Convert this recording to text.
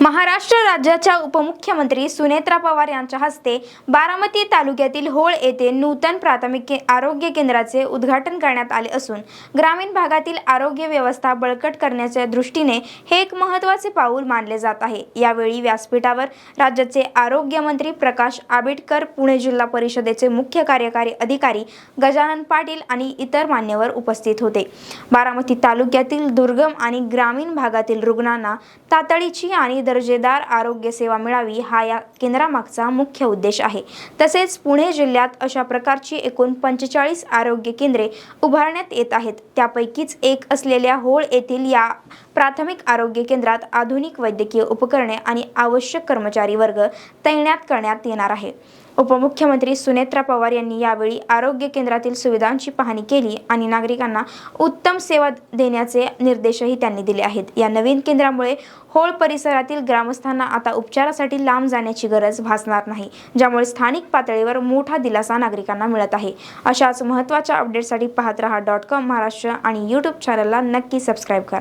महाराष्ट्र राज्याच्या उपमुख्यमंत्री सुनेत्रा पवार यांच्या हस्ते बारामती तालुक्यातील होळ येथे नूतन प्राथमिक आरोग्य केंद्राचे उद्घाटन करण्यात आले असून ग्रामीण भागातील आरोग्य व्यवस्था बळकट करण्याच्या दृष्टीने हे एक महत्त्वाचे पाऊल मानले जात आहे। यावेळी व्यासपीठावर राज्याचे आरोग्य मंत्री प्रकाश आंबेडकर, पुणे जिल्हा परिषदेचे मुख्य कार्यकारी अधिकारी गजानन पाटील आणि इतर मान्यवर उपस्थित होते। बारामती तालुक्यातील दुर्गम आणि ग्रामीण भागातील रुग्णांना तातडीची आणि दर्जेदार आरोग्य सेवा मिळावी हा या केंद्रामागचा मुख्य उद्देश आहे। तसेच पुणे जिल्ह्यात अशा प्रकारची एकूण 45 आरोग्य केंद्रे उभारण्यात येत आहेत। त्यापैकीच एक असलेल्या होळ येथील या प्राथमिक आरोग्य केंद्रात आधुनिक वैद्यकीय उपकरणे आणि आवश्यक कर्मचारी वर्ग तैनात करण्यात येणार आहे। उपमुख्यमंत्री सुनेत्रा पवार यांनी यावेळी आरोग्य केंद्रातील सुविधांची पाहणी केली आणि नागरिकांना उत्तम सेवा देण्याचे निर्देशही त्यांनी दिले आहेत। या नवीन केंद्रामुळे होळ परिसरातील ग्रामस्थांना आता उपचारासाठी लांब जाण्याची गरज भासणार नाही, ज्यामुळे स्थानिक पातळीवर मोठा दिलासा नागरिकांना मिळत आहे। अशाच महत्त्वाच्या अपडेट्ससाठी पाहत रहा .com महाराष्ट्र आणि YouTube चॅनलला नक्की सबस्क्राईब करा।